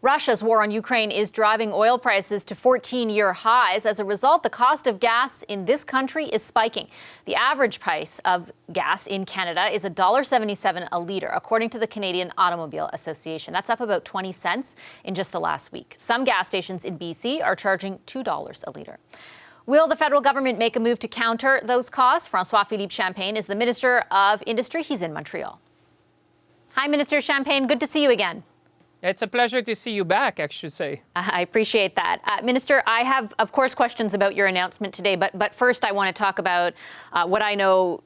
Russia's war on Ukraine is driving oil prices to 14-year highs. As a result, the cost of gas in this country is spiking. The average price of gas in Canada is $1.77 a litre, according to the Canadian Automobile Association. That's up about 20 cents in just the last week. Some gas stations in BC are charging $2 a litre. Will the federal government make a move to counter those costs? François-Philippe Champagne is the Minister of Industry. He's in Montreal. Hi, Minister Champagne. Good to see you again. It's a pleasure to see you back, I should say. I appreciate that. Minister, I have, of course, questions about your announcement today, but first I want to talk about what I know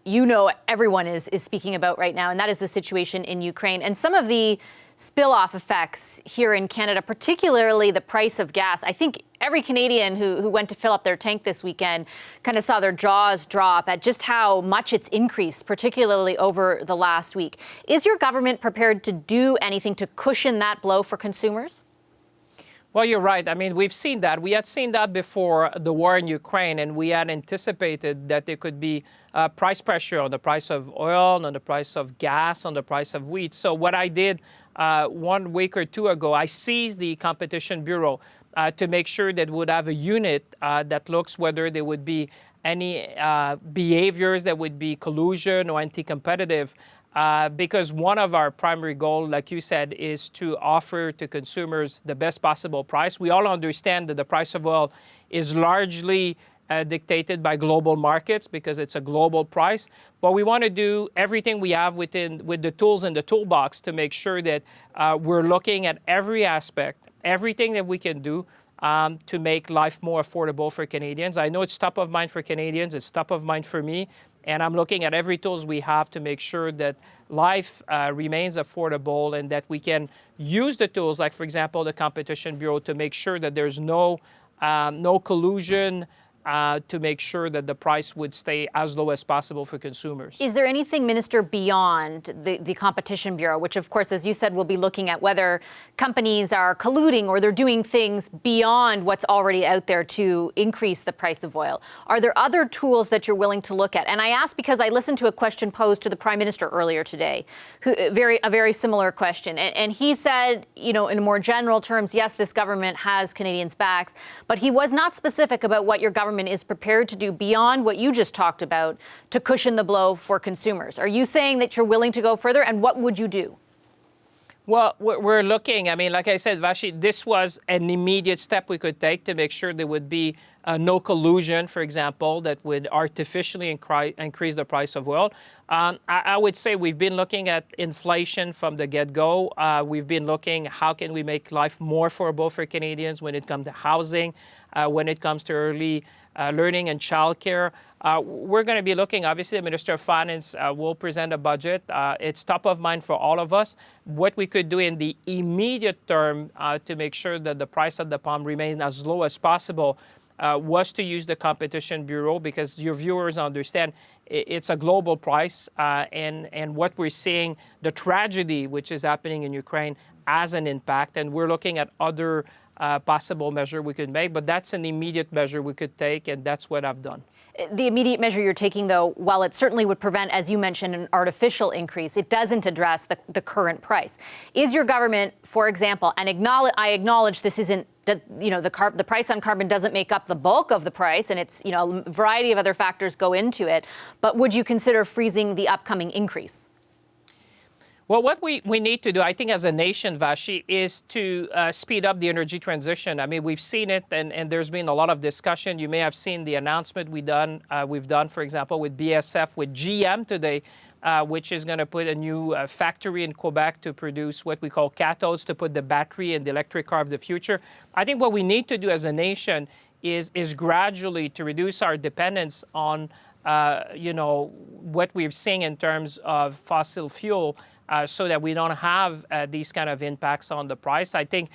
everyone is speaking about right now, and that is the situation in Ukraine and some of the spill-off effects here in Canada, particularly the price of gas. I think every Canadian who went to fill up their tank this weekend kind of saw their jaws drop at just how much it's increased, particularly over the last week. Is your government prepared to do anything to cushion that blow for consumers? Well, you're right. I mean, we've seen that. We had seen that before the war in Ukraine, and we had anticipated that there could be price pressure on the price of oil, on the price of gas, on the price of wheat. So what I did 1 week or two ago, I seized the Competition Bureau to make sure that we would have a unit that looks whether there would be any behaviors that would be collusion or anti-competitive. Because one of our primary goals, like you said, is to offer to consumers the best possible price. We all understand that the price of oil is largely dictated by global markets because it's a global price. But we want to do everything we have with the tools in the toolbox to make sure that we're looking at every aspect, everything that we can do to make life more affordable for Canadians. I know it's top of mind for Canadians. It's top of mind for me. And I'm looking at every tools we have to make sure that life remains affordable and that we can use the tools, like, for example, the Competition Bureau, to make sure that there's no collusion, to make sure that the price would stay as low as possible for consumers. Is there anything, Minister, beyond the Competition Bureau, which, of course, as you said, will be looking at whether companies are colluding or they're doing things beyond what's already out there to increase the price of oil? Are there other tools that you're willing to look at? And I ask because I listened to a question posed to the Prime Minister earlier today, a very similar question. And he said, in more general terms, yes, this government has Canadians' backs, but he was not specific about what your government is prepared to do beyond what you just talked about to cushion the blow for consumers. Are you saying that you're willing to go further, and what would you do? Well, we're looking. I mean, like I said, Vashi, this was an immediate step we could take to make sure there would be no collusion, for example, that would artificially increase the price of oil. I would say we've been looking at inflation from the get-go. We've been looking how can we make life more affordable for Canadians when it comes to housing, when it comes to early learning and childcare. We're going to be looking, obviously, the Minister of Finance will present a budget. It's top of mind for all of us. What we could do in the immediate term to make sure that the price at the pump remains as low as possible was to use the Competition Bureau, because your viewers understand it's a global price, and what we're seeing, the tragedy which is happening in Ukraine, has an impact, and we're looking at other possible measure we could make, but that's an immediate measure we could take, and that's what I've done. The immediate measure you're taking, though, while it certainly would prevent, as you mentioned, an artificial increase, it doesn't address the current price. Is your government, for example, and I acknowledge this isn't, the price on carbon doesn't make up the bulk of the price, and it's, a variety of other factors go into it, but would you consider freezing the upcoming increase? Well, what we need to do, I think, as a nation, Vashi, is to speed up the energy transition. I mean, we've seen it, and there's been a lot of discussion. You may have seen the announcement we've done, for example, with BSF, with GM today, which is going to put a new factory in Quebec to produce what we call cathodes, to put the battery in the electric car of the future. I think what we need to do as a nation is gradually to reduce our dependence on, what we're seeing in terms of fossil fuel, so that we don't have these kind of impacts on the price. I think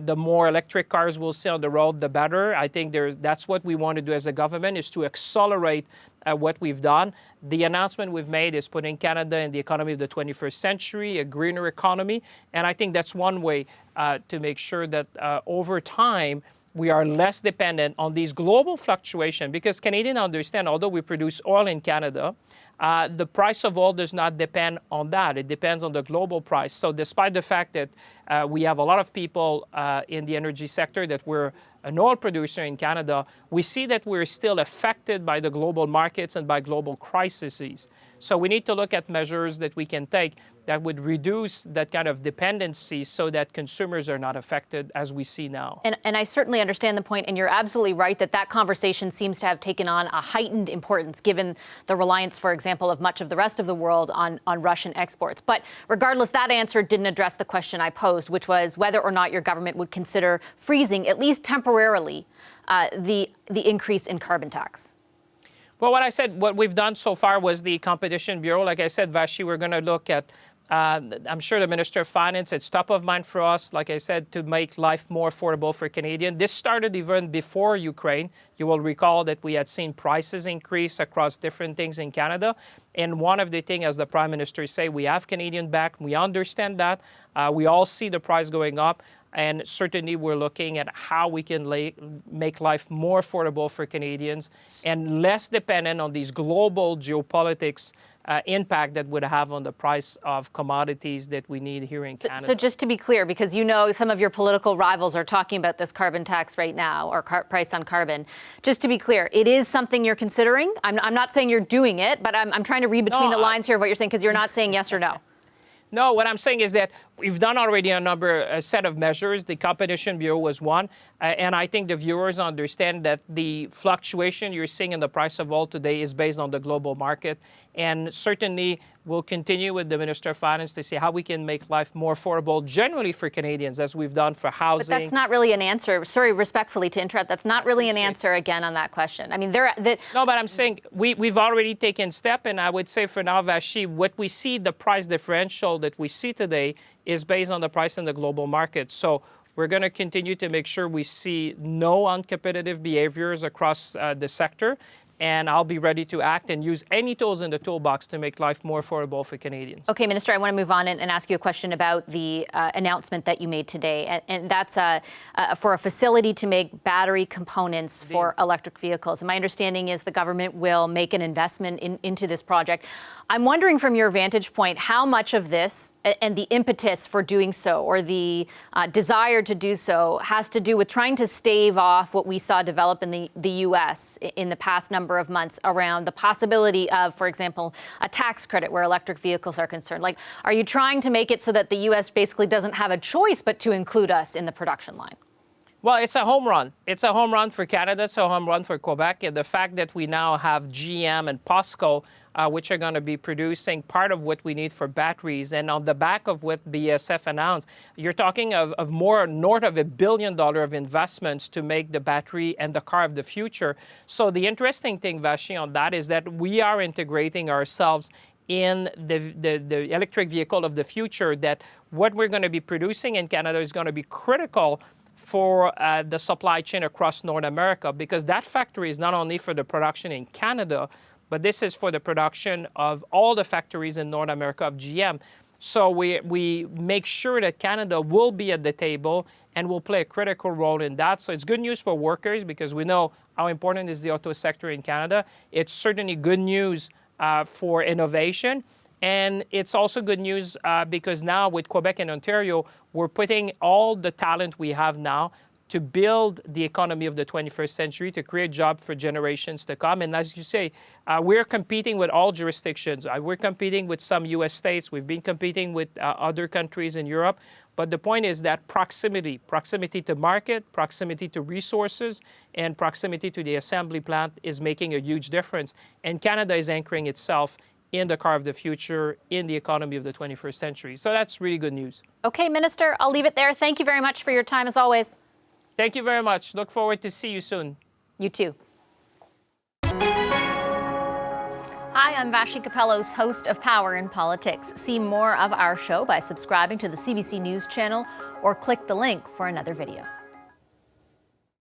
the more electric cars we'll see on the road, the better. I think that's what we want to do as a government, is to accelerate what we've done. The announcement we've made is putting Canada in the economy of the 21st century, a greener economy. And I think that's one way to make sure that over time we are less dependent on these global fluctuations, because Canadians understand, although we produce oil in Canada, the price of oil does not depend on that. It depends on the global price. So despite the fact that we have a lot of people in the energy sector, that we're an oil producer in Canada, we see that we're still affected by the global markets and by global crises. So we need to look at measures that we can take that would reduce that kind of dependency so that consumers are not affected as we see now. And I certainly understand the point, and you're absolutely right that that conversation seems to have taken on a heightened importance given the reliance, for example, of much of the rest of the world on Russian exports. But regardless, that answer didn't address the question I posed, which was whether or not your government would consider freezing, at least temporarily, the increase in carbon tax. Well, what we've done so far was the Competition Bureau. Like I said, Vashi, we're going to look at, I'm sure the Minister of Finance, it's top of mind for us, like I said, to make life more affordable for Canadians. This started even before Ukraine. You will recall that we had seen prices increase across different things in Canada. And one of the things, as the Prime Minister say, we have Canadian back. We understand that. We all see the price going up. And certainly we're looking at how we can make life more affordable for Canadians and less dependent on these global geopolitics impact that would have on the price of commodities that we need here in Canada. So just to be clear, because you know some of your political rivals are talking about this carbon tax right now, or price on carbon. Just to be clear, it is something you're considering? I'm not saying you're doing it, but I'm trying to read between the lines here of what you're saying, because you're not saying yes or no. No, what I'm saying is that we've done already a set of measures. The Competition Bureau was one. And I think the viewers understand that the fluctuation you're seeing in the price of oil today is based on the global market. And certainly we'll continue with the Minister of Finance to see how we can make life more affordable generally for Canadians, as we've done for housing. But that's not really an answer. Sorry, respectfully to interrupt. That's not really an answer again on that question. I mean, No, but I'm saying we've already taken step. And I would say for now, Vashi, what we see, the price differential that we see today is based on the price in the global market. So we're going to continue to make sure we see no uncompetitive behaviors across the sector. And I'll be ready to act and use any tools in the toolbox to make life more affordable for Canadians. Okay, Minister, I want to move on and ask you a question about the announcement that you made today. And that's for a facility to make battery components for electric vehicles. And my understanding is the government will make an investment into this project. I'm wondering from your vantage point, how much of this and the impetus for doing so, or the desire to do so, has to do with trying to stave off what we saw develop in the U.S. in the past number of months around the possibility of, for example, a tax credit where electric vehicles are concerned. Like, are you trying to make it so that the U.S. basically doesn't have a choice but to include us in the production line? Well, it's a home run. It's a home run for Canada. It's a home run for Quebec. And the fact that we now have GM and POSCO, which are going to be producing part of what we need for batteries. And on the back of what BASF announced, you're talking of more north of $1 billion of investments to make the battery and the car of the future. So the interesting thing, Vashi, on that is that we are integrating ourselves in the electric vehicle of the future, that what we're going to be producing in Canada is going to be critical for the supply chain across North America, because that factory is not only for the production in Canada, but this is for the production of all the factories in North America of GM. So we make sure that Canada will be at the table and will play a critical role in that. So it's good news for workers, because we know how important is the auto sector in Canada. It's certainly good news for innovation. And it's also good news because now with Quebec and Ontario, we're putting all the talent we have now to build the economy of the 21st century, to create jobs for generations to come. And as you say, we're competing with all jurisdictions. We're competing with some U.S. states. We've been competing with other countries in Europe. But the point is that proximity to market, proximity to resources, and proximity to the assembly plant is making a huge difference. And Canada is anchoring itself in the car of the future, in the economy of the 21st century. So that's really good news. Okay, Minister, I'll leave it there. Thank you very much for your time, as always. Thank you very much. Look forward to see you soon. You too. Hi, I'm Vashi Capellos, host of Power in Politics. See more of our show by subscribing to the CBC News channel or click the link for another video.